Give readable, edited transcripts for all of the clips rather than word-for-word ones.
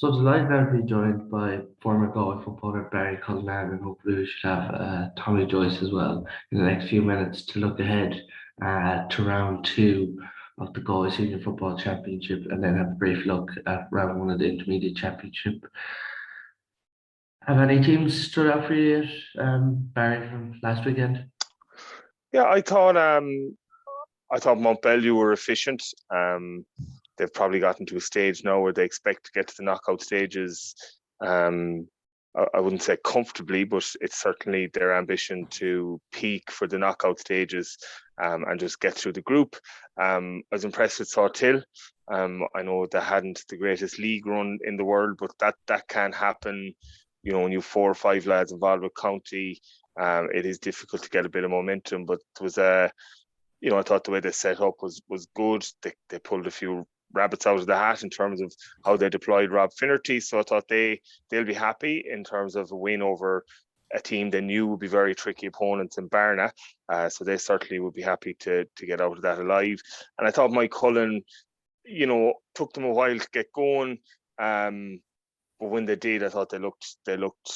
So delighted to be joined by former Galway footballer Barry Cullinane, and hopefully we should have Tommy Joyce as well in the next few minutes to look ahead to round two of the Galway Senior Football Championship, and then have a brief look at round one of the Intermediate Championship. Have any teams stood out for you yet, Barry, from last weekend? Yeah, I thought Montbellew were efficient. They've probably gotten to a stage now where they expect to get to the knockout stages. I wouldn't say comfortably, but it's certainly their ambition to peak for the knockout stages and just get through the group. I was impressed with Salthill. I know they hadn't the greatest league run in the world, but that can happen. You know, when you have 4 or 5 lads involved with county, it is difficult to get a bit of momentum. But it was I thought the way they set up was good. They pulled a few rabbits out of the hat in terms of how they deployed Rob Finnerty. So I thought they'll be happy in terms of a win over a team they knew would be very tricky opponents in Barna. So they certainly would be happy to get out of that alive. And I thought Mike Cullen, took them a while to get going. But when they did, I thought they looked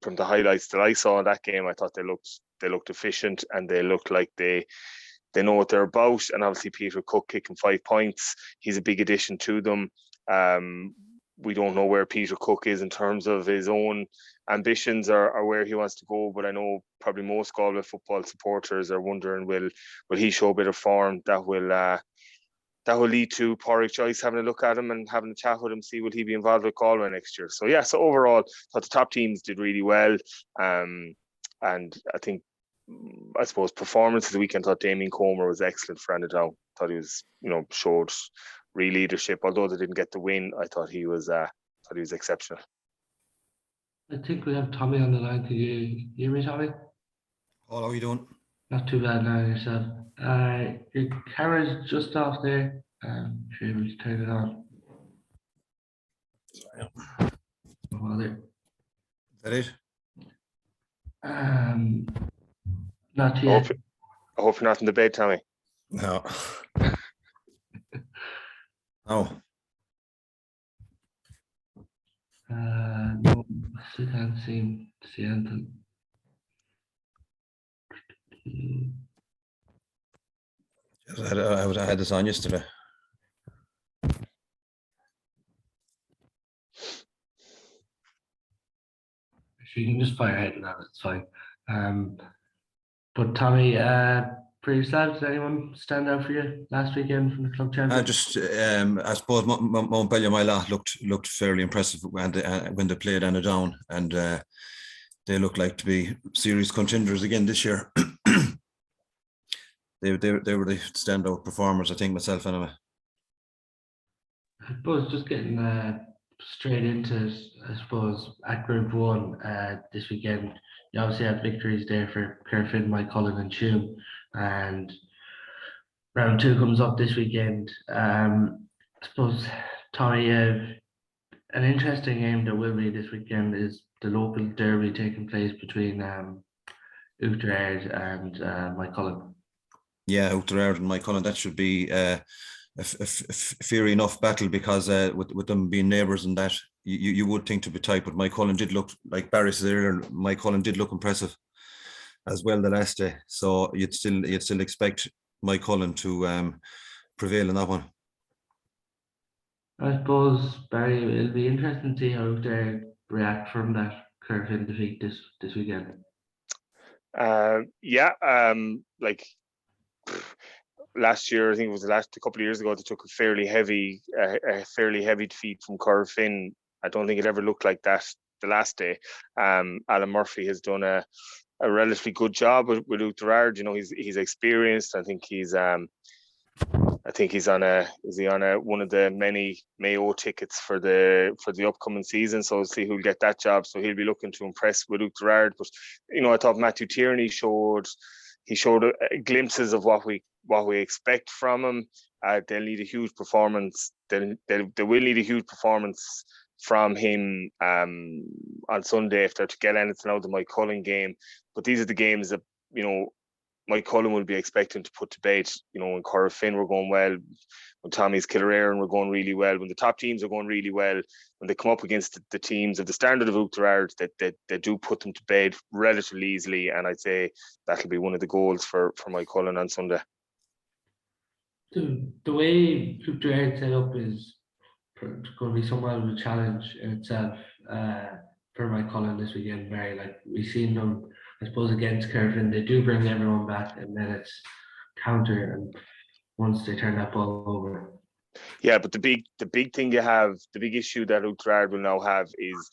from the highlights that I saw in that game, I thought they looked efficient, and they looked like they know what they're about. And obviously Peter Cook kicking 5 points, he's a big addition to them. We don't know where Peter Cook is in terms of his own ambitions or where he wants to go, but I know probably most Galway football supporters are wondering, will he show a bit of form that will lead to Pádraig Joyce having a look at him and having a chat with him, see will he be involved with Galway next year. So yeah, so overall, I thought the top teams did really well. And I suppose performance of the weekend, I thought Damien Comer was excellent for Annaghdown. Thought he was, showed real leadership. Although they didn't get the win, I thought he was exceptional. I think we have Tommy on the line. Can you hear me, Tommy? How are you doing? Not too bad now yourself. Your camera's just off there. If you're able to turn it on. Oh, there. Is that it? Not yet. I hope you're not in the bed, Tommy. No. Oh. No, I still can't seem to see anything. I had this on yesterday. You can just fire ahead with that, it's fine. But Tommy, for yourself, did anyone stand out for you last weekend from the club championship? I suppose Montbellew, my lot, looked fairly impressive when they played Annaghdown, and they look like to be serious contenders again this year. They were the standout performers, I think, myself anyway. I suppose just getting straight into it, I suppose at Group 1 this weekend, you obviously had victories there for Kerfin, Mike Cullen and Tuam, and round 2 comes up this weekend. I suppose, Tommy, an interesting game that will be this weekend is the local derby taking place between Oughterard and Mike Cullen. Yeah, Oughterard and Mike Cullen, that should be a fiery enough battle, because with them being neighbours and that, you would think to be tight, but Mike Cullen did look, like Barry said earlier, Mike Cullen did look impressive as well the last day. So you'd still expect Mike Cullen to prevail in that one. I suppose, Barry, it'll be interesting to see how they react from that Kerfin defeat this weekend. Last year, I think it was a couple of years ago, they took a fairly heavy defeat from Kerfin. I don't think it ever looked like that the last day. Alan Murphy has done a relatively good job with Oughterard. He's experienced. I think he's on one of the many Mayo tickets for the upcoming season. So we'll see who'll get that job. So he'll be looking to impress with Oughterard. But I thought Matthew Tierney showed glimpses of what we expect from him. They'll need a huge performance. They will need a huge performance from him on Sunday if they're to get anything out of the Mike Cullen game. But these are the games that Mike Cullen will be expecting to put to bed. You know, when Corofin were going well, when Tommy's Killeran were going really well, when the top teams are going really well, when they come up against the teams of the standard of Oughterard, that they do put them to bed relatively easily. And I'd say that'll be one of the goals for Mike Cullen on Sunday. The way Oughterard set up is going to be somewhat of a challenge in itself for Mike Cullen this weekend. Very, like, we've seen them, I suppose, against Kerfin, they do bring everyone back, and then it's counter, and once they turn that ball over. Yeah, but the big thing you have, the big issue that Oughterard will now have is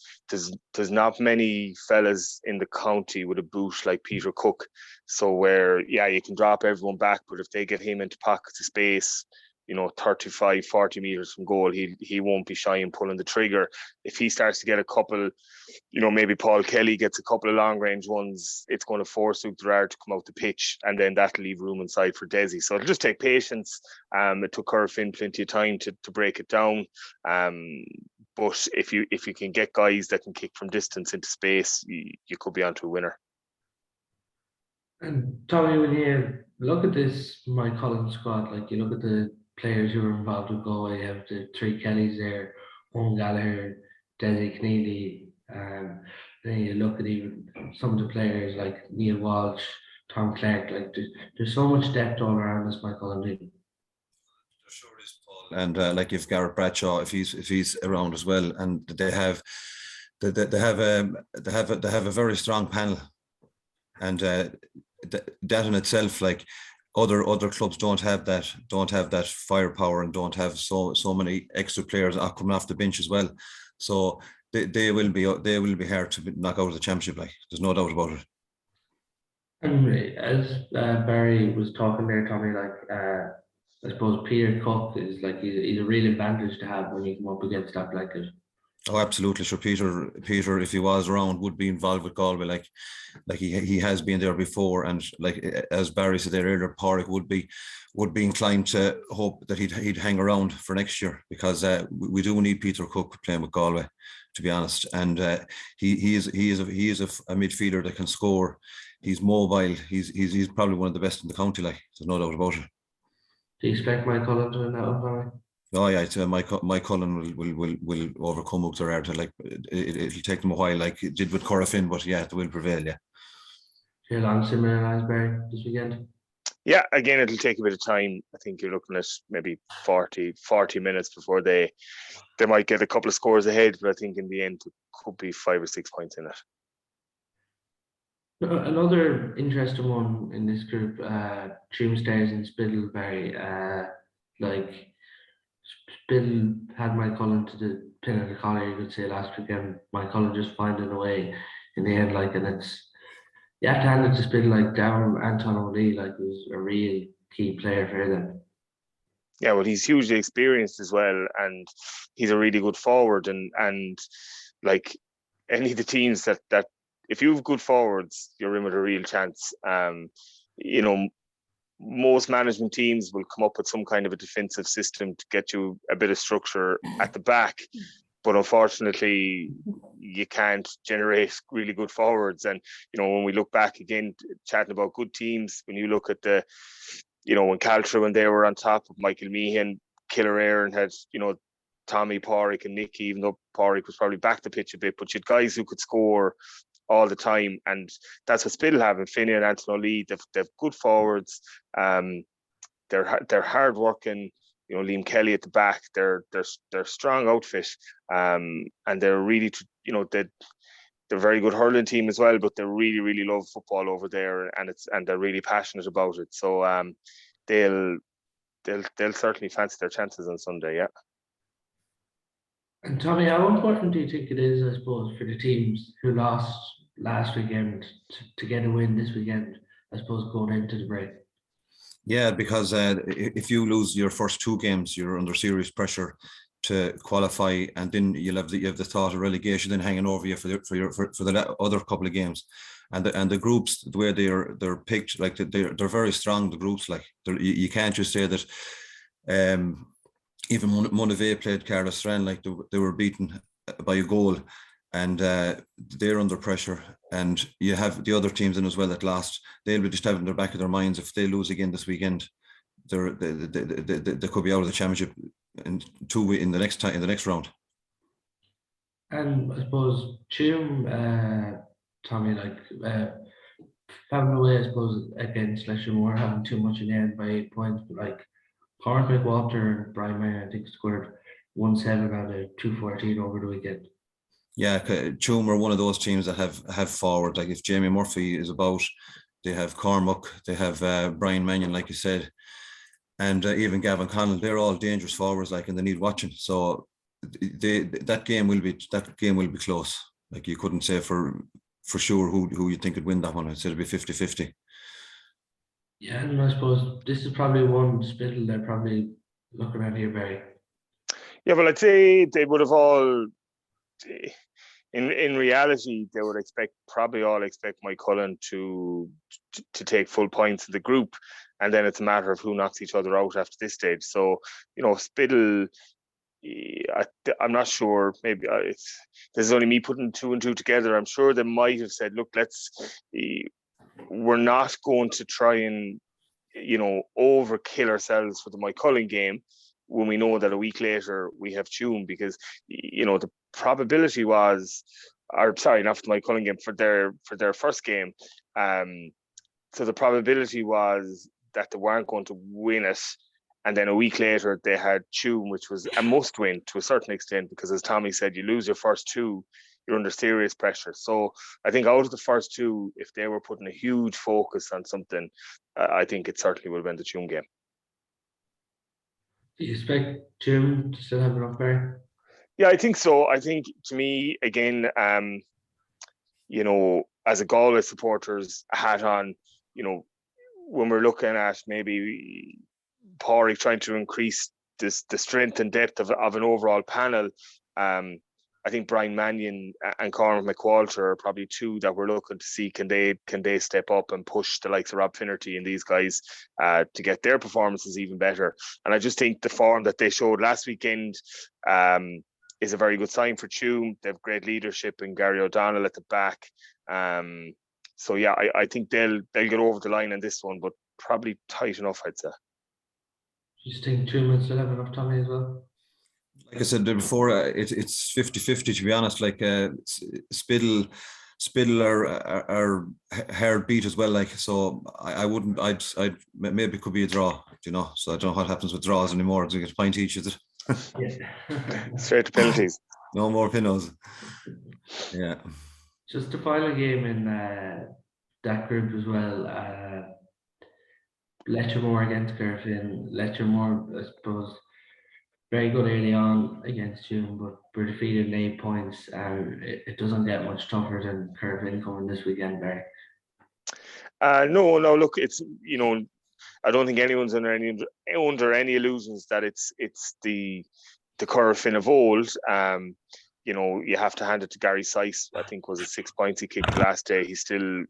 there's not many fellas in the county with a boot like Peter Cook. So where, yeah, you can drop everyone back, but if they get him into pockets of space, you know, 35, 40 meters from goal, he won't be shy in pulling the trigger. If he starts to get a couple, you know, maybe Paul Kelly gets a couple of long range ones, it's going to force Oughterard to come out the pitch, and then that'll leave room inside for Desi. So it'll just take patience. It took Corofin plenty of time to break it down. But if you can get guys that can kick from distance into space, you could be onto a winner. And Tommy, when you look at this Mike Cullen squad, like, you look at the players who are involved with Galway, you have the three Kellys there, Owen Gallagher, Desi Kneely, then you look at even some of the players like Neil Walsh, Tom Clark, like there's so much depth all around this Mike Cullen team. Sure is, Paul. And like if Garrett Bradshaw, if he's around as well, and they have a very strong panel, and that in itself, like, other clubs don't have that firepower and don't have so many extra players coming off the bench as well. So they will be hard to knock out of the championship. Like, there's no doubt about it. And as Barry was talking there, Tommy, like I suppose Peter Cook is like he's a real advantage to have when you come up against that blanket. Oh, absolutely. Sure, Peter, if he was around, would be involved with Galway. Like he has been there before, and like as Barry said there earlier, Pádraig would be inclined to hope that he'd hang around for next year, because we do need Peter Cook playing with Galway, to be honest. And he is a midfielder that can score. He's mobile. He's probably one of the best in the county. Like, there's no doubt about it. Do you expect Mike Cullen to win that one, Tommy? Oh yeah, Mike Cullen will overcome Oughterard. Like, it'll take them a while, like it did with Corofin, but yeah, they will prevail. Yeah. How long similar lines, Barry, this weekend? Yeah, again, it'll take a bit of time. I think you're looking at maybe 40 minutes before they might get a couple of scores ahead, but I think in the end it could be 5 or 6 points in it. Another interesting one in this group, Tombstairs and Spiddleberry. Like, Spiddle had Mike Cullen to the pin of the collar, you could say, last weekend. Mike Cullen just finding a way in the end, like, and it's, you have to hand it to Spiddle, like, down Anton O'Lee, like, was a real key player for them. Yeah, well, he's hugely experienced as well, and he's a really good forward, and like any of the teams that if you have good forwards, you're in with a real chance. You know, most management teams will come up with some kind of a defensive system to get you a bit of structure at the back, but unfortunately you can't generate really good forwards. And you know, when we look back again, chatting about good teams, when you look at when Caltra, when they were on top of Michael Meehan, Killeran had, Tommy, Pádraig and Nicky, even though Pádraig was probably back the pitch a bit, but you had guys who could score all the time, and that's what Spiddle have. And Finney and Anton O'Lee, they've good forwards. They're hard working. Liam Kelly at the back. They're strong outfit, and they're really, they're a very good hurling team as well. But they really, really love football over there, and they're really passionate about it. So they'll certainly fancy their chances on Sunday. Yeah. And Tommy, how important do you think it is, I suppose, for the teams who lost last weekend to get a win this weekend, I suppose, going into the break? Yeah, because if you lose your first two games, you're under serious pressure to qualify, and then you have the thought of relegation then hanging over you for the other couple of games, and the groups, the way they're picked, like they're very strong. The groups, like, you can't just say that. Even Monivea played Carlos Strand, like they were beaten by a goal, and they're under pressure. And you have the other teams in as well that last. They'll be just having their back of their minds if they lose again this weekend. They could be out of the championship in the next round. And I suppose Tuam, Tommy, like having away, I suppose, against Leisure having too much in the end by 8 points, but like Cormac McWalter and Brian Mayer, I think, scored 1-7 out of 2-14 over the weekend. Yeah, Tuam are one of those teams that have forward. Like if Jamie Murphy is about, they have Cormac, they have Brian Mannion, like you said, and even Gavin Conlon. They're all dangerous forwards, like, and they need watching. So that game will be close. Like you couldn't say for sure who you think could win that one. I'd say it'd be 50-50. Yeah, and I suppose this is probably one Spittle they're probably looking at here, Barry. Yeah, well, I'd say they would have all, in reality, they would probably all expect Mike Cullen to take full points in the group, and then it's a matter of who knocks each other out after this stage. So, Spittle, I'm not sure. Maybe this is only me putting 2 and 2 together. I'm sure they might have said, "Look, we're not going to try and overkill ourselves for the Mike Cullen game when we know that a week later we have Tuam," because the probability was, or sorry, not for the Mike Cullen game, for their first game. So the probability was that they weren't going to win it. And then a week later, they had Tuam, which was a must-win to a certain extent, because as Tommy said, you lose your first 2, you're under serious pressure. So I think out of the first 2, if they were putting a huge focus on something, I think it certainly would have been the Tuam game. Do you expect Tuam to still have enough, Barry? Yeah, I think so. I think, to me, again, as a Galway supporters hat on, when we're looking at maybe Pádraig trying to increase the strength and depth of an overall panel, I think Brian Mannion and Cormac McWalter are probably 2 that we're looking to see can they step up and push the likes of Rob Finnerty and these guys to get their performances even better. And I just think the form that they showed last weekend is a very good sign for Tuam. They have great leadership in Gary O'Donnell at the back. So yeah, I think they'll get over the line in this one, but probably tight enough, I'd say. Do you think Tuam will still have enough, Tommy, as well? Like I said before, it's 50-50, to be honest. Like Spittle are hard beat as well. Like, so I'd maybe it could be a draw, so I don't know what happens with draws anymore. Do you get a point each, is it? Yeah. Straight to penalties. No more pinnos. Yeah. Just the final game in that group as well. Letchermore against Kerfin. Letchermore, I suppose, very good early on against Tuam, but we're defeated in 8 points. It doesn't get much tougher than Kerfin coming this weekend, Barry. No, look, it's, I don't think anyone's under any illusions that it's the Kerfin of old. You have to hand it to Gary Sykes. I think was it 6 points he kicked the last day. He's still,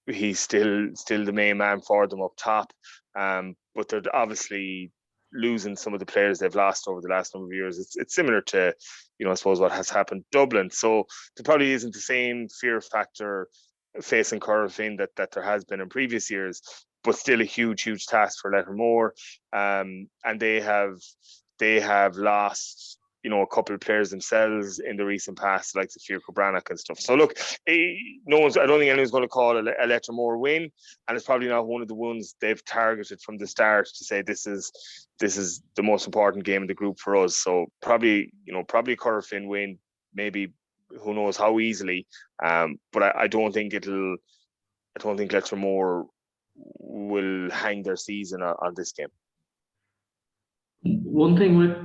he's still the main man for them up top. But they're obviously losing some of the players they've lost over the last number of years. It's similar to, I suppose, what has happened Dublin. So there probably isn't the same fear factor facing Kerfin that there has been in previous years, but still a huge task for Lettermore. And they have lost, a couple of players themselves in the recent past, like the Fiorco Brannock and stuff. So look, I don't think anyone's going to call a Lettermore win, and it's probably not one of the ones they've targeted from the start to say this is the most important game in the group for us. So probably Kerfin win, maybe who knows how easily. But I don't think Lettermore will hang their season on this game. One thing with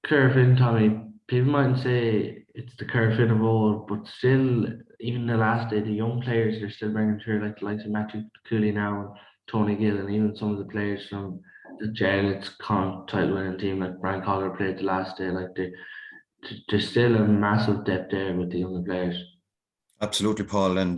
Kerfin, Tommy, people might say it's the Kerfin of old, but still, even the last day, the young players are still bringing through, like the likes of Matthew Cooley now, Tony Gill, and even some of the players from the Jarlath's title winning team, like Brian Collar played the last day. Like there's still a massive depth there with the younger players. Absolutely, Paul, and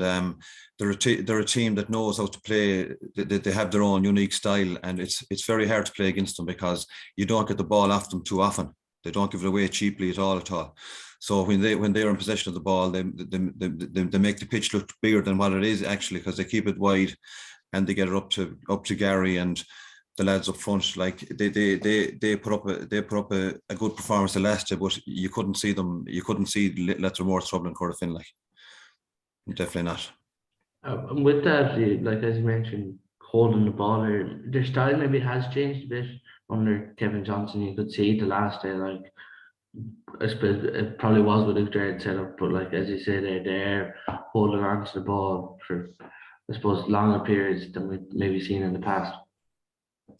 they're a team that knows how to play. They have their own unique style, and it's very hard to play against them because you don't get the ball off them too often. They don't give it away cheaply at all. So when they're in possession of the ball, they make the pitch look bigger than what it is actually, because they keep it wide and they get it up to Gary and the lads up front. Like they put up a good performance the last day, but you couldn't see Lettermore trouble in Corofin, like, definitely not. And with that, like as you mentioned, holding the ball, their style maybe has changed a bit under Kevin Johnson. You could see the last day, like I suppose it probably was with Luke Jared set up, but like as you say, they're holding on to the ball for, I suppose, longer periods than we've maybe seen in the past.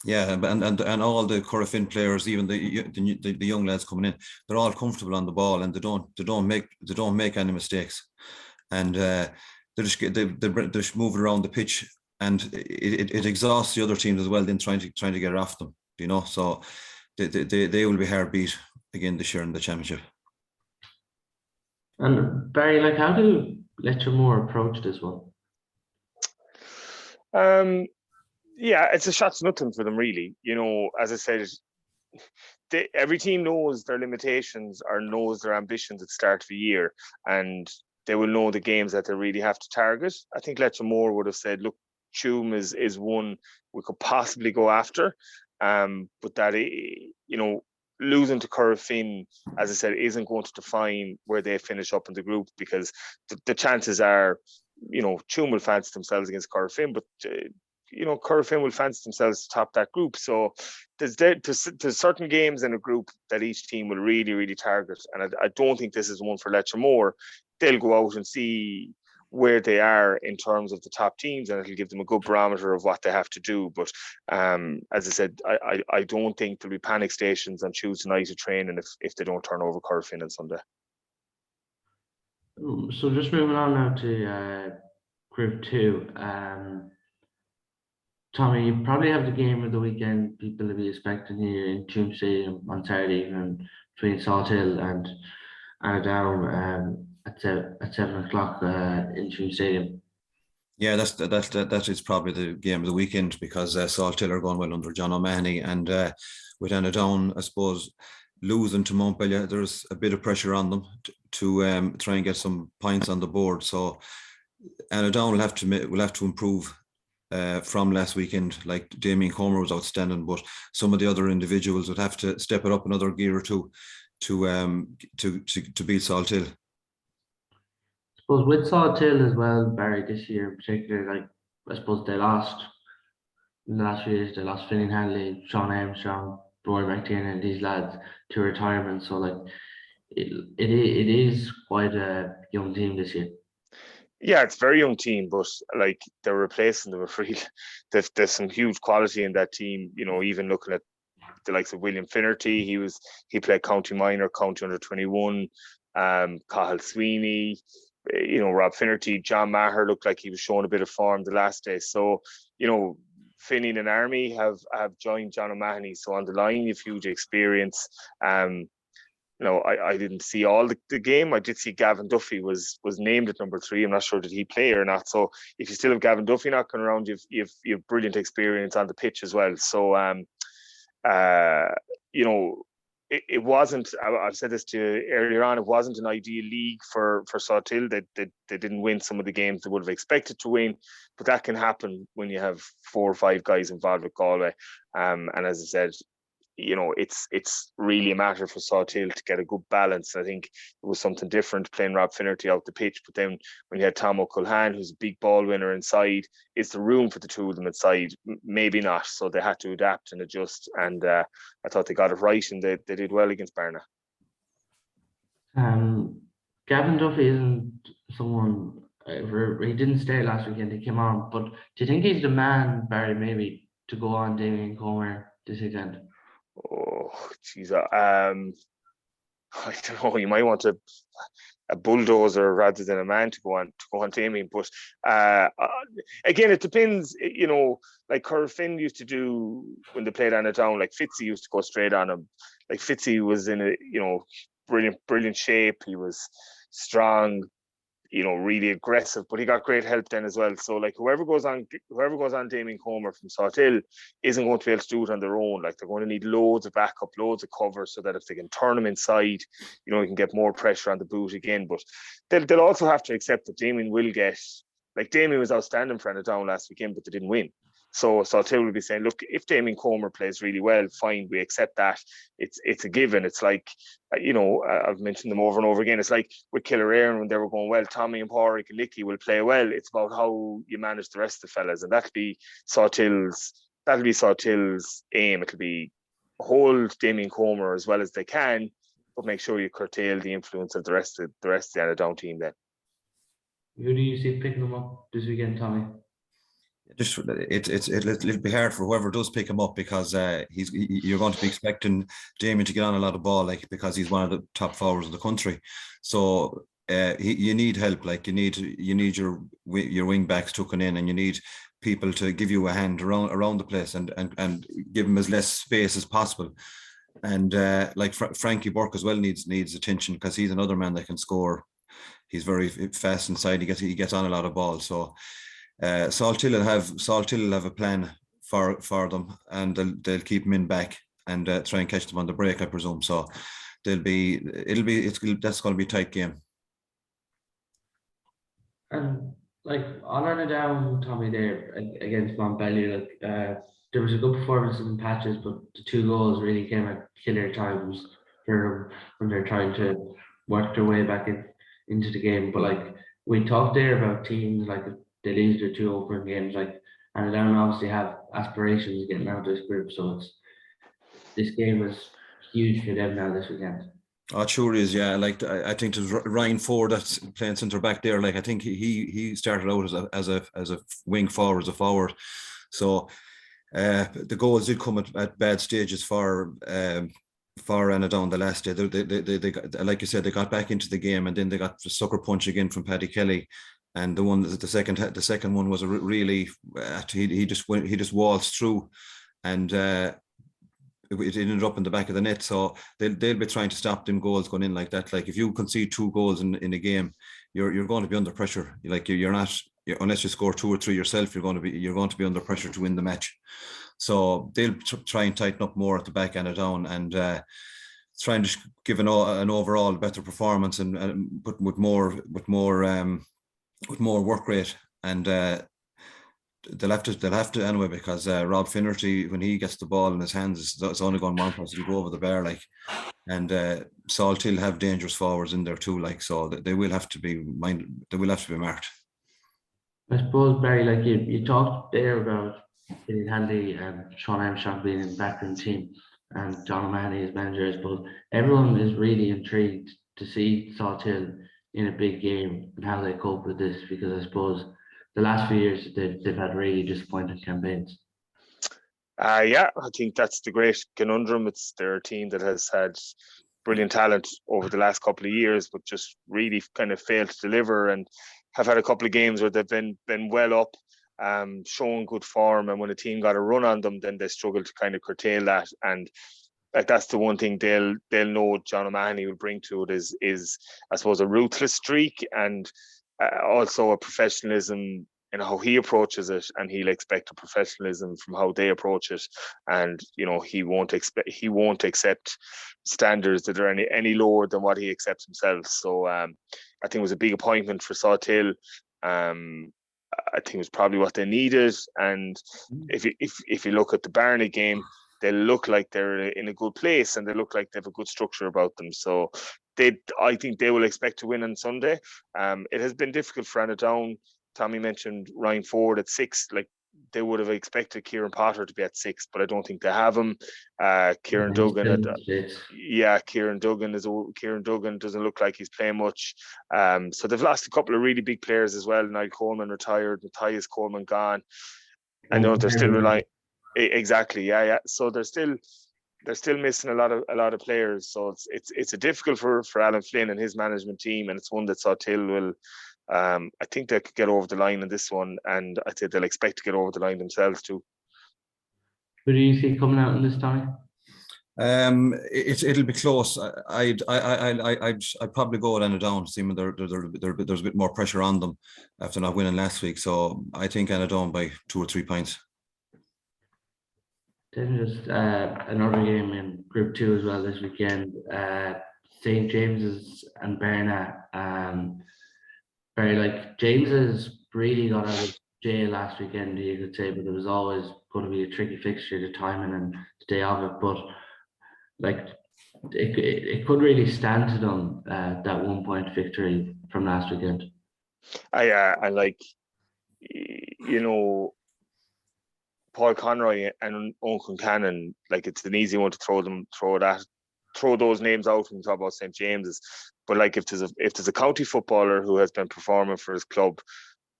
Yeah, and all the Corofin players, even the young lads coming in, they're all comfortable on the ball and they don't make any mistakes, and they just move around the pitch, and it exhausts the other teams as well. Then trying to get off them, you know. So they will be hard beat again this year in the championship. And Barry, like, how do Lettermore approach this one? Yeah, it's a shot to nothing for them, really. You know, as I said, every team knows their limitations or knows their ambitions at the start of the year, and they will know the games that they really have to target. I think Lettermore would have said, look, Tuam is one we could possibly go after, but that, you know, losing to Corofin, as I said, isn't going to define where they finish up in the group, because the chances are, you know, Tuam will fancy themselves against Corofin, but you know, Corofin will fancy themselves to top that group. So there's certain games in a group that each team will really, really target. And I don't think this is one for Lettermore. They'll go out and see where they are in terms of the top teams, and it'll give them a good barometer of what they have to do. But as I said, I don't think there'll be panic stations on Tuesday night of training if they don't turn over Corofin on Sunday. So just moving on now to Group 2. Tommy, you probably have the game of the weekend people will be expecting here in Tuam Stadium on Saturday evening between Salthill and Annaghdown at 7 o'clock in Tuam Stadium. Yeah, that is probably the game of the weekend, because Salthill are going well under John O'Mahony, and with Annaghdown, I suppose, losing to Montpellier, there's a bit of pressure on them to try and get some points on the board. So Annaghdown will have to improve from last weekend. Like Damien Comer was outstanding, but some of the other individuals would have to step it up another gear or two to beat Salthill. I suppose with Salthill as well, Barry, this year in particular, like I suppose they lost in the last few years. They lost Finnan Hanley, Sean Armstrong, Roy McTiernan, and these lads to retirement. So like it is quite a young team this year. Yeah, it's a very young team, but like they're replacing them with really, there's some huge quality in that team. You know, even looking at the likes of William Finnerty, he played county minor, county under 21. Cathal Sweeney, you know, Rob Finnerty, John Maher looked like he was showing a bit of form the last day. So, you know, Finnan and Army have joined John O'Mahony. So on the line, you've huge experience. You know, I didn't see all the game. I did see Gavin Duffy was named at number 3. I'm not sure did he play or not. So if you still have Gavin Duffy knocking around, you've brilliant experience on the pitch as well. So you know, it wasn't. I've said this to you earlier on. It wasn't an ideal league for Salthill. They didn't win some of the games they would have expected to win, but that can happen when you have 4 or 5 guys involved with Galway. And as I said, you know, it's really a matter for Salthill to get a good balance. I think it was something different playing Rob Finnerty out the pitch, but then when you had Tom O'Culhane, who's a big ball winner inside, is there room for the two of them inside? Maybe not. So they had to adapt and adjust, and I thought they got it right, and they did well against Barna. Gavin Duffy isn't someone. He didn't stay last weekend. He came on, but do you think he's the man, Barry, maybe to go on Damien Comer this weekend? Oh, geez. I don't know. You might want a bulldozer rather than a man to go on Damien. But again, it depends. You know, like Corofin used to do when they played Annaghdown. Like Fitzy used to go straight on him. Like Fitzy was in a brilliant shape. He was strong. really aggressive, but he got great help then as well. So like whoever goes on Damien Comer from Salthill isn't going to be able to do it on their own. Like they're going to need loads of backup, loads of cover, so that if they can turn them inside, you can get more pressure on the boot again. But they'll also have to accept that Damien will get, like Damien was outstanding for Annaghdown last weekend, but they didn't win. So Salthill will be saying, look, if Damien Comer plays really well, fine, we accept that. It's a given. It's like, I've mentioned them over and over again. It's like with Killearn when they were going well, Tommy and Pádraig and Licky will play well. It's about how you manage the rest of the fellas, and that'll be Saltill's aim. It'll be hold Damien Comer as well as they can, but make sure you curtail the influence of the rest of the Annaghdown team then. Who do you see picking them up this weekend, Tommy? It'll be hard for whoever does pick him up, because you're going to be expecting Damien to get on a lot of ball, like, because he's one of the top forwards of the country. So you need help, like you need your wing backs tucking in, and you need people to give you a hand around the place and give him as less space as possible. And like Frankie Burke as well needs attention, because he's another man that can score. He's very fast inside. He gets on a lot of balls. So Salthill will have a plan for them, and they'll keep them in back and try and catch them on the break, I presume. So that's going to be a tight game. And like on Annaghdown, Tommy, there against Montpellier, like there was a good performance in patches, but the 2 goals really came at killer times for them when they're trying to work their way back into the game. But like we talked there about teams, like if they lose their 2 opening games, like Annaghdown obviously have aspirations of getting out of this group, so this game is huge for them now this weekend. Oh, it sure is, yeah. Like I think there's Ryan Ford that's playing centre back there. Like I think he started out as a wing forward, as a forward. So the goals did come at bad stages for Annaghdown the last day. They got, like you said, they got back into the game, and then they got the sucker punch again from Paddy Kelly. And the second one was a really he just waltzed through, and it ended up in the back of the net. So they'll be trying to stop them goals going in like that. Like if you concede 2 goals in a game, you're going to be under pressure. Like you're not, unless you score 2 or 3 yourself, you're going to be under pressure to win the match. So they'll try and tighten up more at the back end down, and trying to give an overall better performance, and but with more work rate. And they'll have to anyway, because Rob Finnerty, when he gets the ball in his hands, it's only going one pass, he'll go over the bar, like. And Salthill have dangerous forwards in there too, like, so they will have to be marked. I suppose, Barry, like you talked there about Billy Hanley and Sean Armstrong being in the backroom team and John O'Mahony as manager. I suppose everyone is really intrigued to see Salthill in a big game and how they cope with this, because I suppose the last few years they've had really disappointing campaigns. Yeah, I think that's the great conundrum. They're a team that has had brilliant talent over the last couple of years, but just really kind of failed to deliver, and have had a couple of games where they've been well up, showing good form, and when a team got a run on them, then they struggle to kind of curtail that. And like that's the one thing they'll know John O'Mahony will bring to it is I suppose a ruthless streak, and also a professionalism in how he approaches it, and he'll expect a professionalism from how they approach it. And he won't accept standards that are any lower than what he accepts himself. So I think it was a big appointment for Salthill. I think it was probably what they needed. And if you look at the Barney game, they look like they're in a good place, and they look like they have a good structure about them. So I think they will expect to win on Sunday. It has been difficult for Annaghdown. Tommy mentioned Ryan Ford at 6. Like they would have expected Kieran Potter to be at 6, but I don't think they have him. Kieran Duggan doesn't look like he's playing much. So they've lost a couple of really big players as well. Niall Coleman retired, Matthias Coleman gone. I know they're still relying. Exactly, yeah. So they're still missing a lot of players. So it's a difficult for Alan Flynn and his management team, and it's one that Salthill will. I think they could get over the line in this one, and I think they'll expect to get over the line themselves too. Who do you see coming out in this time? It'll be close. I'd probably go with Annaghdown, seeing there's a bit more pressure on them after not winning last week. So I think Annaghdown by 2 or 3 points. Then just another game in Group 2 as well this weekend. St. James's and Berna. Very like James's really got out of jail last weekend, you could say, but it was always going to be a tricky fixture, the timing and the day of it. But like it could really stand to them, that 1 point victory from last weekend. I like, you know, Paul Conroy and Owen Concannon, like it's an easy one to throw those names out when you talk about St. James's. But like if there's a county footballer who has been performing for his club,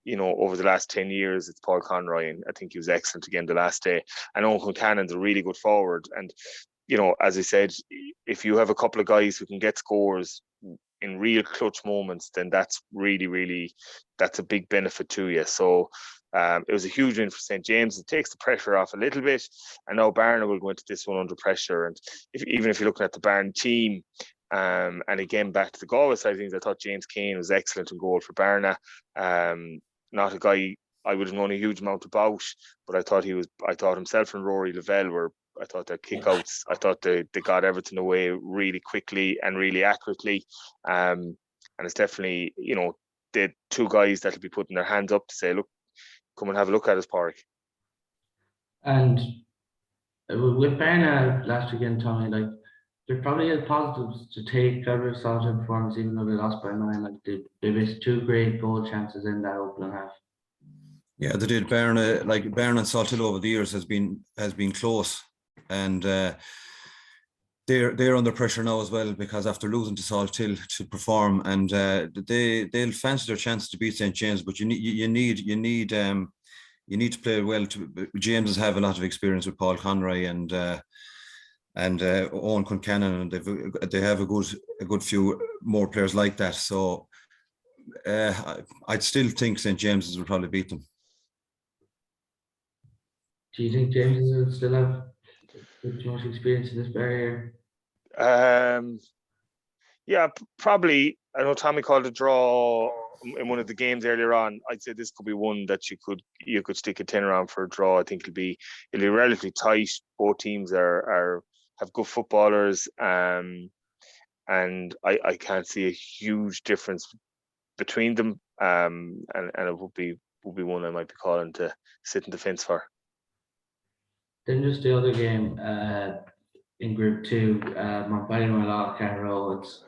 you know, over the last 10 years, it's Paul Conroy, and I think he was excellent again the last day. And Owen Concannon's a really good forward. And, you know, as I said, if you have a couple of guys who can get scores in real clutch moments, then that's really, that's a big benefit to you. So it was a huge win for St. James. It takes the pressure off a little bit, and now Barna will go into this one under pressure. And even if you're looking at the Barna team, and again back to the Galway side of things, I thought James Kane was excellent in goal for Barna. Not a guy I would have known a huge amount about, but I thought himself and Rory Lavelle were. I thought their kickouts, I thought they got everything away really quickly and really accurately. And it's definitely, you know, the two guys that'll be putting their hands up to say, look, come and have a look at us, Pádraig. And with Berna last weekend, Tommy, like there probably is positives to take out of Salthill performance, even though they lost by 9. Like they missed 2 great goal chances in that opening half. Yeah, they did. Berna and Salthill over the years has been close, and they're under pressure now as well, because after losing to Salthill to perform, and they'll fancy their chance to beat St. James, but you need to play well. James have a lot of experience with Paul Conroy and Owen Concannon, and they have a good few more players like that. So I'd still think St. James's will probably beat them. Do you think James will still have too much experience in this barrier? Yeah, probably. I know Tommy called a draw in one of the games earlier on. I'd say this could be one that you could stick a tenner on for a draw. I think it'll be relatively tight. Both teams have good footballers, and I can't see a huge difference between them. And it would be one I might be calling to sit in the fence for. Then just the other game in Group 2, Montpellier-Carrow. It's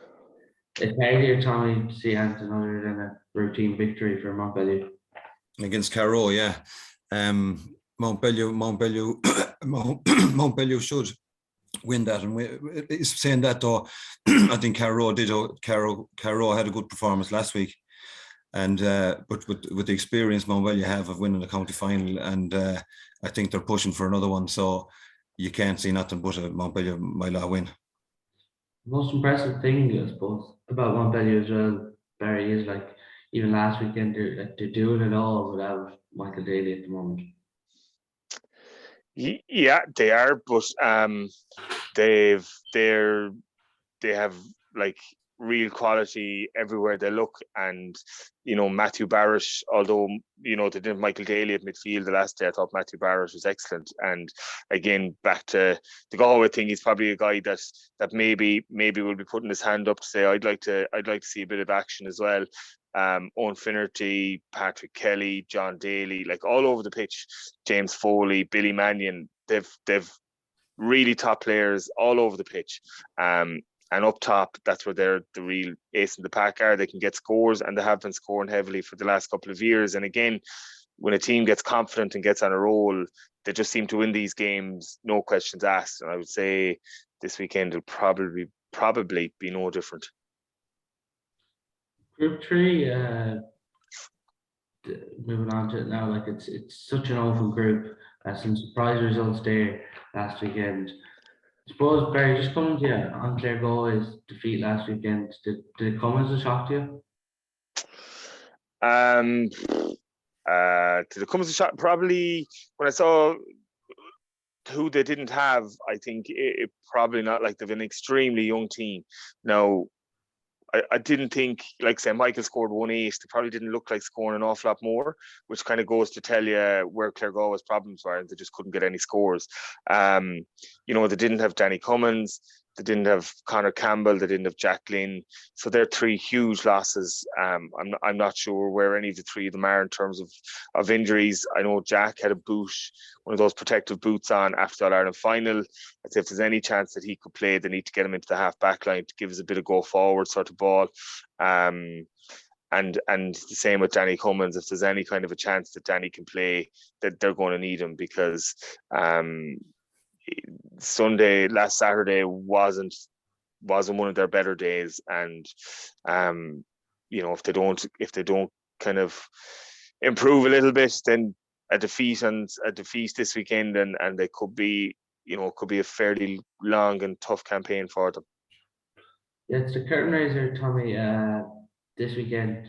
hard here, Tommy, to see anything other than a routine victory for Montpellier. Against Carrow, yeah. Montpellier should win that, and saying that though, I think Carrow had a good performance last week, and but with the experience Montpellier have of winning the county final, and I think they're pushing for another one, so you can't see nothing but a Montpellier Mila win. The most impressive thing, I suppose, about Montpellier as well, Barry, is like even last weekend they're doing it all without Michael Daly at the moment. Yeah, they are, but they have like real quality everywhere they look. And you know, Matthew Barrett, although you know they didn't have Michael Daly at midfield the last day, I thought Matthew Barrett was excellent. And again, back to the Galway thing, he's probably a guy that maybe will be putting his hand up to say I'd like to see a bit of action as well. Owen Finnerty, Patrick Kelly, John Daly, like all over the pitch, James Foley, Billy Mannion, they've really top players all over the pitch. And up top, that's where they're the real ace in the pack are. They can get scores, and they have been scoring heavily for the last couple of years. And again, when a team gets confident and gets on a roll, they just seem to win these games, no questions asked. And I would say this weekend will probably be no different. Group 3, moving on to it now, like it's such an open group. Some surprise results there last weekend. I suppose, Barry, just coming to you on Clare Galway's defeat last weekend, did it come as a shock to you? Did it come as a shock? Probably when I saw who they didn't have, I think it probably not like they've an extremely young team. Now, I didn't think, like say, Michael scored 1-8. They probably didn't look like scoring an awful lot more, which kind of goes to tell you where Claregalway's problems were. They just couldn't get any scores. They didn't have Danny Cummins. They didn't have Connor Campbell. They didn't have Jack Glynn. So they're three huge losses. I'm not sure where any of the three of them are in terms of injuries. I know Jack had a boot, one of those protective boots on after the Ireland final. I'd say if there's any chance that he could play, they need to get him into the half back line to give us a bit of go forward sort of ball. And the same with Danny Cummins. If there's any kind of a chance that Danny can play, that they're going to need him, because last Saturday wasn't one of their better days, and if they don't kind of improve a little bit, then a defeat this weekend, and they could be a fairly long and tough campaign for them. Yeah, it's the curtain raiser, Tommy. This weekend,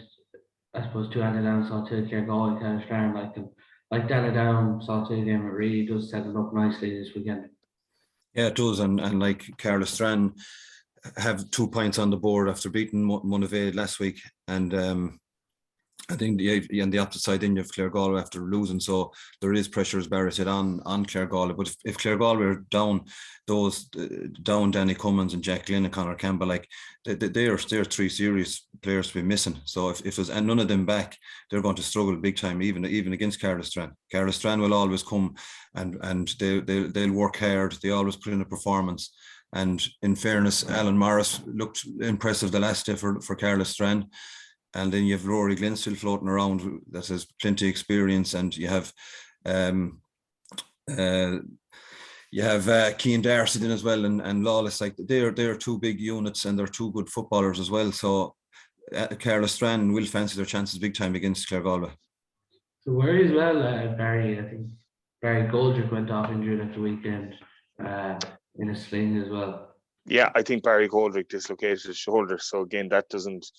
I suppose, to Annaghdown, Salthill, Claregalway, kind of strong like them. Like Annaghdown, Salthill game, it really does set it up nicely this weekend. Yeah, it does, and like Carlisle have 2 points on the board after beating Monavade last week, and I think on the opposite side, then you have Claregalway after losing, so there is pressure, as Barry said, on Claregalway. But if Claregalway are down Danny Cummins and Jack Glynn and Connor Campbell, like they are three serious players to be missing. So if there's none of them back, they're going to struggle big time, even against Carlisle. Carlisle will always come and they'll work hard. They always put in a performance. And in fairness, Alan Morris looked impressive the last day for Carlisle. And then you have Rory Glynn still floating around that has plenty of experience, and you have Cian Darcy in as well, and Lawless. Like they're two big units, and they're two good footballers as well. So Carlisle will fancy their chances big time against Claregalway. So where as well, Barry, I think Barry Goldrick went off injured at the weekend in a sling as well. Yeah, I think Barry Goldrick dislocated his shoulder. So again, that doesn't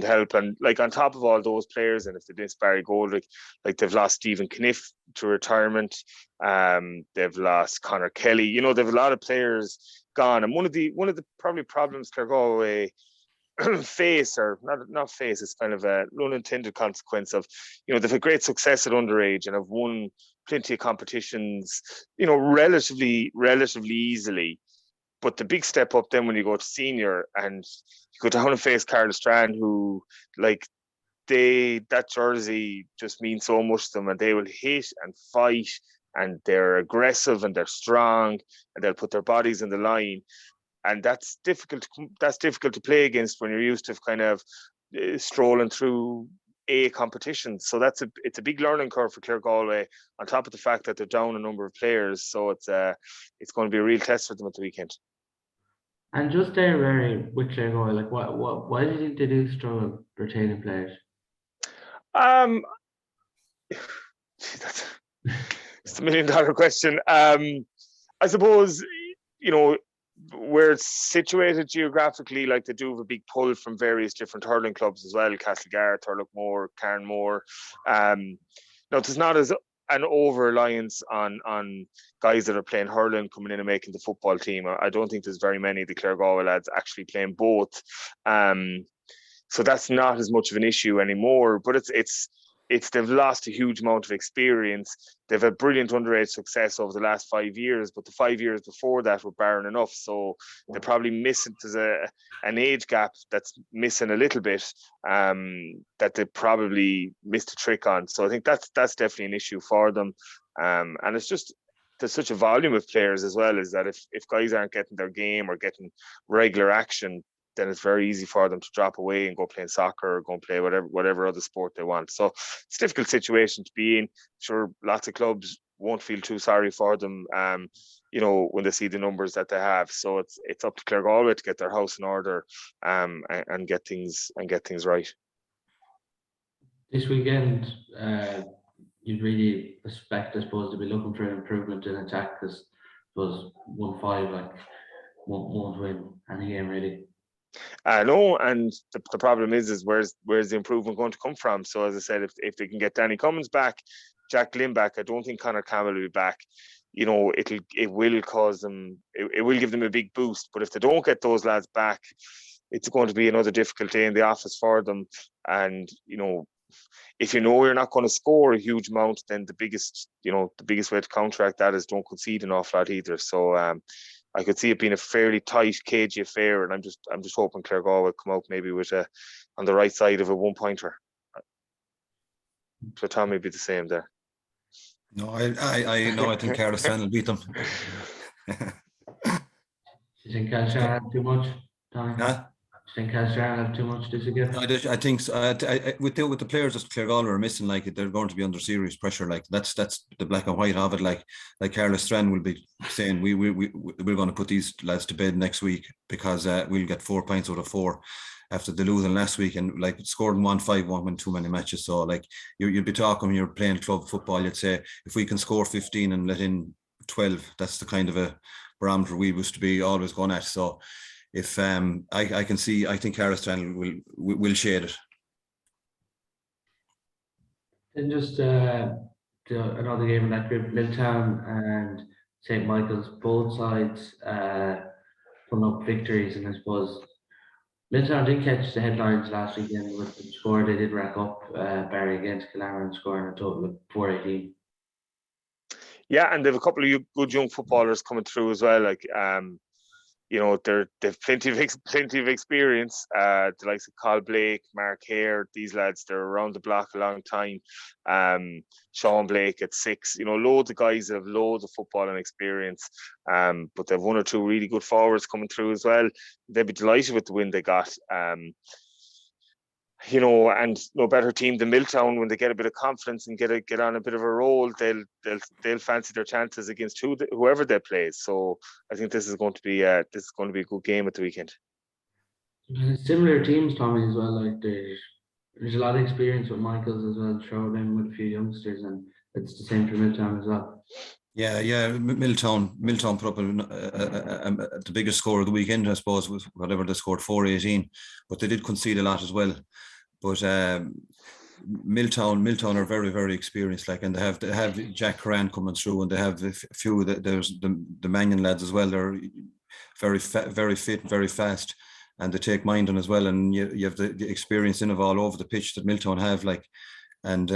help. And like on top of all those players, and if they miss Barry Goldrick, like they've lost Stephen Kniff to retirement, they've lost Connor Kelly. They've a lot of players gone. And one of the probably problems Claregalway face, or not face, it's kind of an unintended consequence of, they've had great success at underage and have won plenty of competitions, relatively easily. But the big step up then when you go to senior and you go down and face Carlisle, who that jersey just means so much to them, and they will hit and fight, and they're aggressive and they're strong, and they'll put their bodies in the line. And that's difficult to play against when you're used to kind of strolling through A competitions. So it's a big learning curve for Claregalway, on top of the fact that they're down a number of players. So it's going to be a real test for them at the weekend. And just there, Barry, with Claregalway, like why do you think they do struggle retaining players? That's a $1 million question. I suppose, where it's situated geographically, like they do have a big pull from various different hurling clubs as well: Castlegar, Turlockmore, Carnmore. There's not as an over-reliance on guys that are playing hurling coming in and making the football team. I don't think there's very many of the Claregalway lads actually playing both. So that's not as much of an issue anymore. But it's they've lost a huge amount of experience. They've had brilliant underage success over the last 5 years, but the 5 years before that were barren enough. So they're probably missing. There's an age gap that's missing a little bit, that they probably missed a trick on. So I think that's definitely an issue for them. And it's just, there's such a volume of players as well, is that if guys aren't getting their game or getting regular action, then it's very easy for them to drop away and go playing soccer or go and play whatever other sport they want. So it's a difficult situation to be in. Sure, lots of clubs won't feel too sorry for them, when they see the numbers that they have. So it's up to Claregalway to get their house in order, and get things right. This weekend, you'd really expect, I suppose, to be looking for an improvement in attack, because it was 1-5, like won't win any game really. No, and the problem is where's the improvement going to come from? So as I said, if they can get Danny Cummins back, Jack Glynn back, I don't think Connor Campbell will be back. you know, it will cause them, it will give them a big boost. But if they don't get those lads back, it's going to be another difficult day in the office for them. And, you know, if you know you're not going to score a huge amount, then the biggest way to counteract that is don't concede an awful lot either. So I could see it being a fairly tight, cagey affair, and I'm just hoping Claregal will come out maybe with on the right side of a 1-pointer. So Tommy would be the same there. No, I think Carlisle will beat them. Do you think Carlisle have too much, Tommy? Huh? Do you think Carlisle have too much this again? I think so. With the players that Claregal are missing, like they're going to be under serious pressure. Like that's the black and white of it. Like Carlos Strand will be saying, we're going to put these lads to bed next week because we'll get 4 points out of 4 after the losing last week, and like scored 1-5-1 in too many matches. So like you'd be talking when you're playing club football, you'd say if we can score 15 and let in 12, that's the kind of a barometer we used to be always going at. So if I can see, I think Carlisle will shade it. And just another game in that group, Milltown and St. Michael's, both sides putting up victories, and I suppose Milltown did catch the headlines last weekend with the score they did rack up, Barry against Cullinane, scoring a total of 418. Yeah, and they have a couple of good young footballers coming through as well. Like you know, they've plenty of experience. The likes of Carl Blake, Mark Hare, these lads, they're around the block a long time. Sean Blake at 6, you know, loads of guys that have loads of football and experience. But they've 1 or 2 really good forwards coming through as well. They'll be delighted with the win they got. You know, and no better team than Milltown when they get a bit of confidence and get on a bit of a roll. They'll fancy their chances against whoever they play. So I think this is going to be a good game at the weekend. Similar teams, Tommy, as well. Like there's a lot of experience with Michaels as well, thrown in with a few youngsters, and it's the same for Milltown as well. Yeah. Milltown put up the biggest score of the weekend, I suppose, with whatever they scored, 418, but they did concede a lot as well. But Milltown are very, very experienced, like, and they have Jack Curran coming through, and they have a few. There's the Mannion lads as well. They're very fit, very fast, and they take mind on as well. And you have the experience in of all over the pitch that Milltown have, like, and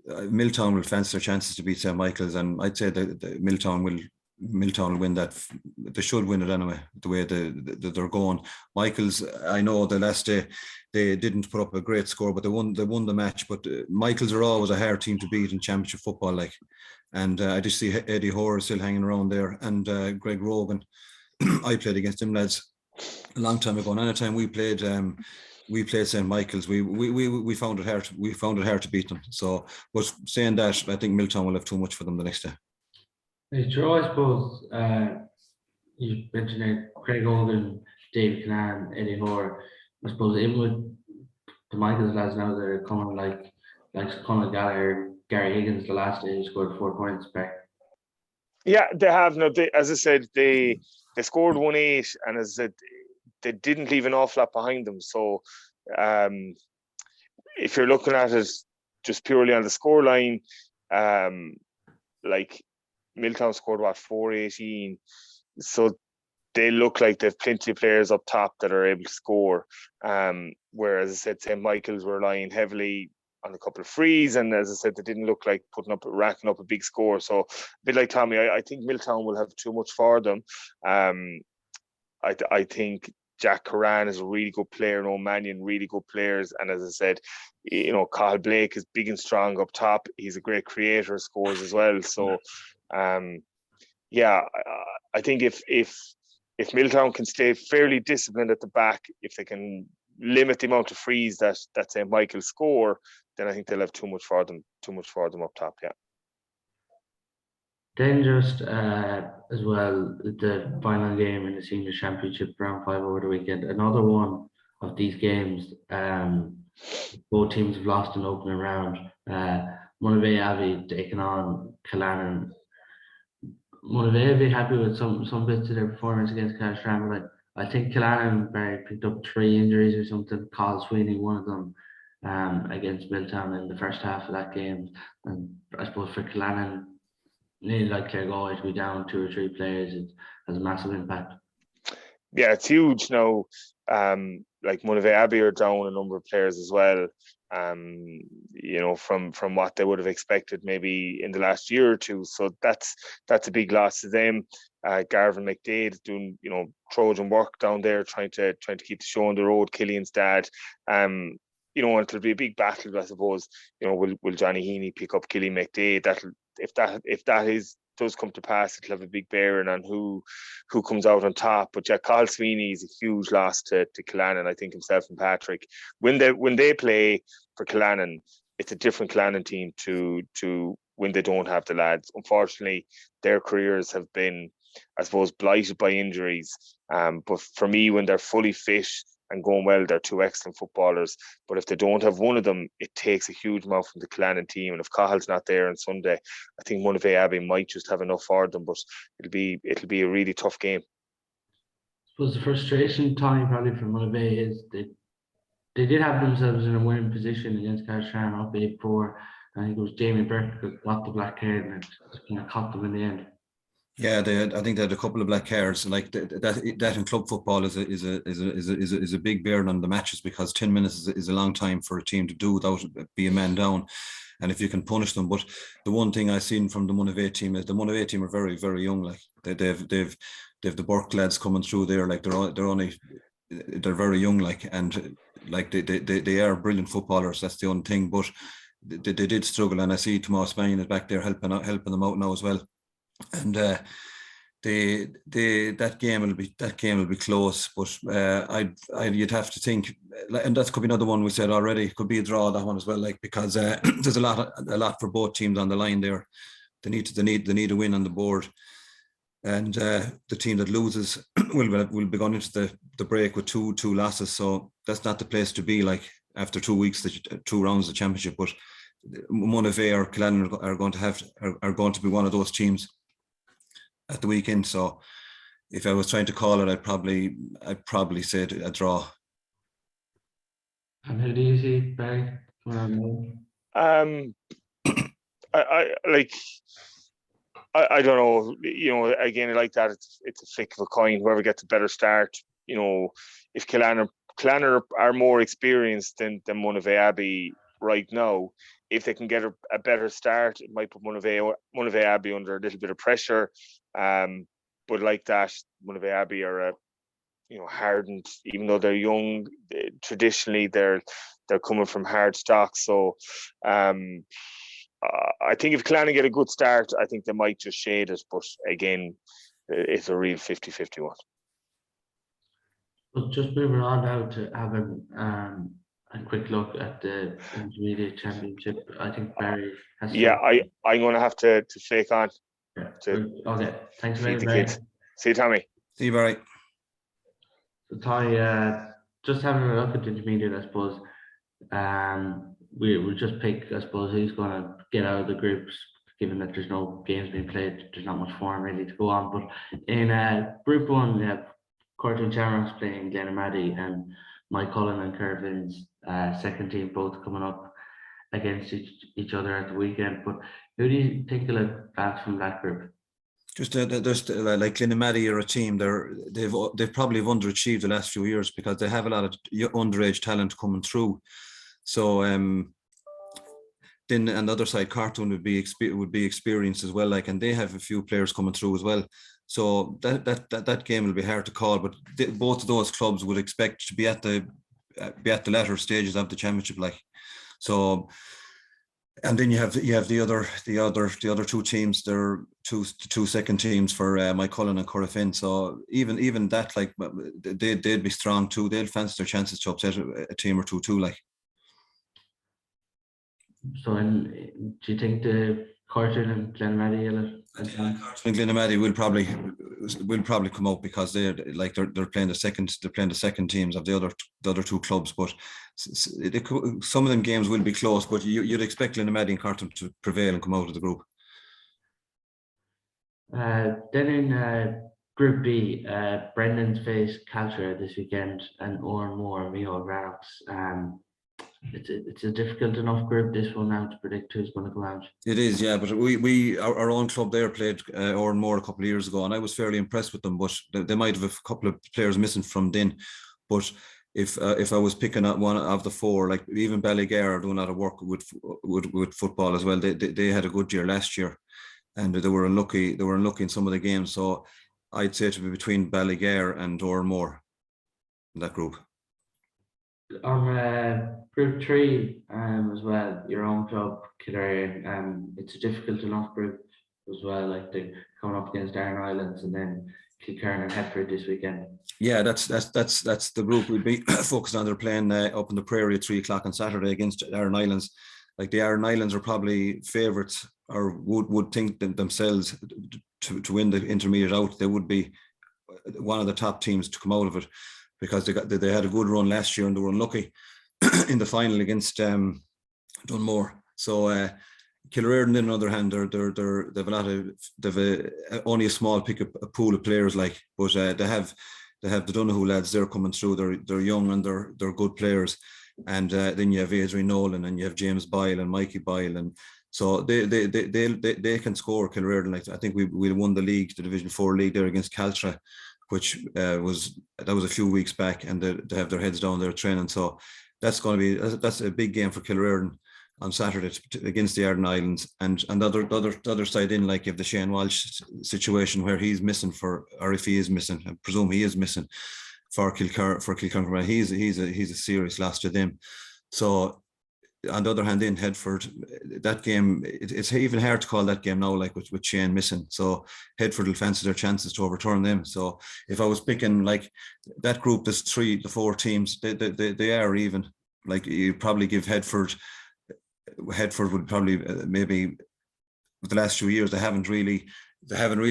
Milltown will fancy their chances to beat St. Michael's, and I'd say that Milltown will win that. They should win it anyway, the way they're going. Michael's, I know the last day they didn't put up a great score, but they won the match. But Michael's are always a hard team to beat in championship football, like. And I just see Eddie Hoare still hanging around there, and Greg Rogan. I played against them lads a long time ago, and anytime we played St. Michael's, we found it hard. We found it hard to beat them. So, but saying that, I think Milltown will have too much for them the next day. Hey, Joe, I suppose you mentioned it, Craig Hogan, David Canaan, Eddie Hoare. I suppose in with the Michaels lads now, they're coming like Conor Gallagher, Gary Higgins the last day, who scored 4 points back. Yeah, they have. No, as I said, they scored 1-8, and as I said, they didn't leave an awful lot behind them. So if you're looking at it just purely on the scoreline, like Milltown scored 418, so they look like they've plenty of players up top that are able to score. Whereas I said, St. Michael's were relying heavily on a couple of frees, and as I said, they didn't look like racking up a big score. So a bit like Tommy, I think Milltown will have too much for them. I think Jack Curran is a really good player, and O'Manion really good players. And as I said, you know, Carl Blake is big and strong up top. He's a great creator, scores as well. So, yeah, I think if Milltown can stay fairly disciplined at the back, if they can limit the amount of frees that St. Michael score, then I think they'll have too much for them up top. Yeah. Then just as well, the final game in the senior championship, round 5 over the weekend. Another one of these games. Both teams have lost an opening round. Monterey Abbey taking on Cullinane. Monterey will be happy with some bits of their performance against Cashram, but I think Cullinane picked up 3 injuries or something. Carl Sweeney, one of them, against Milltown in the first half of that game. And I suppose for Cullinane, nearly like Clare to be down 2 or 3 players, it has a massive impact. Yeah, it's huge now. Like Monavea Abbey are down a number of players as well. From what they would have expected maybe in the last year or two. So that's a big loss to them. Garvin McDade is doing Trojan work down there, trying to keep the show on the road. Killian's dad. And it'll be a big battle, I suppose. Will Johnny Heaney pick up Killian McDade? If that does come to pass, it'll have a big bearing on who comes out on top. But yeah, Carl Sweeney is a huge loss to Cullinane. I think himself and Patrick, when they play for Cullinane, it's a different Cullinane team to when they don't have the lads. Unfortunately, their careers have been, I suppose, blighted by injuries. But for me, when they're fully fit and going well, they're 2 excellent footballers. But if they don't have one of them, it takes a huge amount from the Cullinane team. And if Cahill's not there on Sunday, I think Monavea Abbey might just have enough for them. But it'll be a really tough game. I suppose the frustration, Tommy, probably from Monavea is they did have themselves in a winning position against Carstran up 8-4. I think it was Jamie Burke who got the black card and it caught them in the end. Yeah, I think they had a couple of black cards. Like that in club football is a big bearing on the matches, because 10 minutes is a long time for a team to do without be a man down, and if you can punish them. But the one thing I've seen from the Monavea team is the Monavea team are very, very young. Like they've the Burke lads coming through there. Like they're very young. Like, and like they are brilliant footballers. That's the only thing. But they did struggle, and I see Tomas Mannion is back there helping them out now as well. And that game will be close, but you'd have to think, and that could be another one we said already. It could be a draw, that one as well, like, because there's a lot for both teams on the line there. They need a win on the board, and the team that loses will be going into the break with two losses. So that's not the place to be, like, after 2 weeks, 2 rounds of the championship. But Monavea or Cullinane are going to be one of those teams at the weekend. So if I was trying to call it, I'd probably say a draw. And who do you see, Barry? I don't know. Again, like that, it's a flick of a coin. Whoever gets a better start. If Cullinane are more experienced than Monavea Abbey right now, if they can get a better start, it might put Monavea Abbey under a little bit of pressure. But like that, Monavea Abbey are hardened, even though they're young. Traditionally, they're coming from hard stock. So I think if Cullinane get a good start, I think they might just shade it. But again, it's a real 50-50 one. But just moving on now to having a quick look at the Intermediate Championship. I think Barry has to... Yeah, I'm going to have to fake on. Yeah. Okay, thanks very much. Kids. See you, Tommy. See you, Barry. So, Tommy, just having a look at the Intermediate, I suppose, we'll just pick, I suppose, who's going to get out of the groups, given that there's no games being played. There's not much form really to go on. But in Group 1, we have Cortown Shamrocks playing Glenamaddie, and Mike Cullen and Kervin's second team both coming up against each other at the weekend. But who do you think will advance from that group? Just there's like Glenamaddie are a team. They've probably underachieved the last few years because they have a lot of underage talent coming through. So then on the other side, Cortown would be experienced as well. Like, and they have a few players coming through as well. So that game will be hard to call. But both of those clubs would expect to be at the latter stages of the championship. Like, so. And then you have the other 2 teams. They're two second teams for Mike Cullen and Corofin. So even that, like, they'd be strong too. They'll fancy their chances to upset a team or two too. Like. So, do you think the Cortown and Glenamaddie and Glenamaddie will probably come out because they're playing the second teams of the other 2 clubs. But some of them games will be close. But you'd expect Glenamaddie and Cortown to prevail and come out of the group. Then in Group B, Brendan's face Caltra this weekend, and Oran Moore, Mayo Rocks. it's a difficult enough group, this one, now, to predict who's going to come out. It is, yeah, but our own club there played Oranmore a couple of years ago, and I was fairly impressed with them, but they might have a couple of players missing from then. But if I was picking out one of the four, like even Ballygare are doing a lot of work with football as well. They had a good year last year, and they were unlucky in some of the games. So I'd say to be between Ballygare and Oranmore in that group. On group 3 as well, your own club, Kildare, it's a difficult enough group as well, like they're coming up against Iron Islands and then Kilkerran and Hetford this weekend. Yeah, that's the group we'd be focused on. They're playing up in the Prairie at 3 o'clock on Saturday against Iron Islands. Like the Iron Islands are probably favourites, or would think themselves to win the intermediate out. They would be one of the top teams to come out of it, because they had a good run last year and they were unlucky in the final against Dunmore. So Killereardon, on the other hand, they've only a small a pool of players, like, but they have the Donoghue lads. They're coming through. They're young and they're good players. And then you have Adrian Nolan and you have James Boyle and Mikey Boyle, and so they can score. Killereardon, like, I think we won the league, the Division 4 league there against Caltra, which was a few weeks back, and they have their heads down there training. So that's a big game for Killereardon on Saturday against the Iron Islands. And the other side in, like, you have the Shane Walsh situation where he's missing or if he is missing, I presume he is missing for Kilkerran. He's a serious loss to them. So on the other hand, in Headford, that game, it's even hard to call that game now, like with Shane missing. So Headford will fancy their chances to overturn them. So if I was picking, like, that group, there's the 4 teams, they are even. Like, you probably give Headford would probably maybe with the last few years they haven't really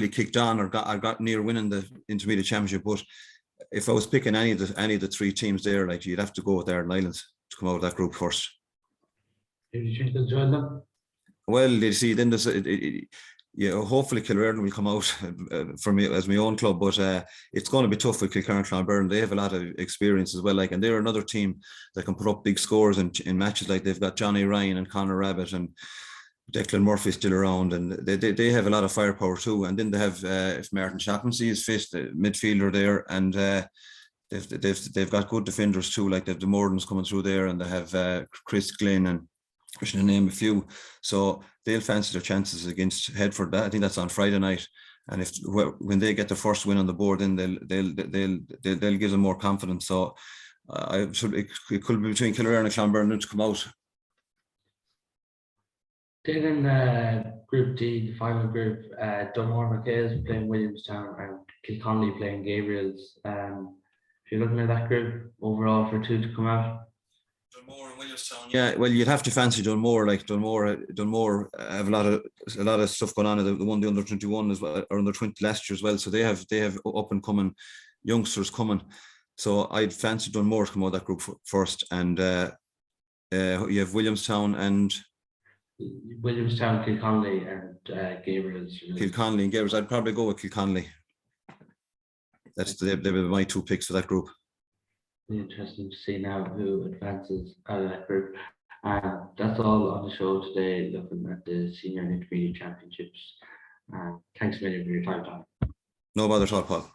kicked on or got near winning the intermediate championship. But if I was picking any of the 3 teams there, like, you'd have to go with Iron Islands to come out of that group first. Who do you think will join them? Well, you see, then hopefully Killereardon will come out for me as my own club, but it's going to be tough with Kilkerran and Clonberne. They have a lot of experience as well, like, and they're another team that can put up big scores in matches. Like, they've got Johnny Ryan and Conor Rabbit and Declan Murphy still around, and they have a lot of firepower too. And then they have if Martin Chaplaincy is fit, the midfielder there, and they've got good defenders too. Like, they have the Mordens coming through there, and they have Chris Glynn, and I should name a few. So they'll fancy their chances against Headford. I think that's on Friday night, and when they get the first win on the board, then they'll give them more confidence. So it could be between Killereardon and Clonberne to come out. Then in Group D, the final group, Dunmore McHale's playing Williamstown and Kilconnelly playing Gabriel's. If you're looking at that group overall for 2 to come out. Dunmore and Williamstown. Yeah, well, you'd have to fancy Dunmore. Like, Dunmore have a lot of stuff going on. They won the under 21 as well, or under 20 last year as well. So they have up and coming youngsters coming. So I'd fancy Dunmore to come out of that group first. And you have Williamstown, Kilconnelly, and Gabriel's. Kilconnelly and Gabriel's. I'd probably go with Kilconnelly. They were my 2 picks for that group. Interesting to see now who advances out of that group. That's all on the show today, looking at the Senior and Intermediate Championships. Thanks a million for your time, Tom. No bother at all, Paul.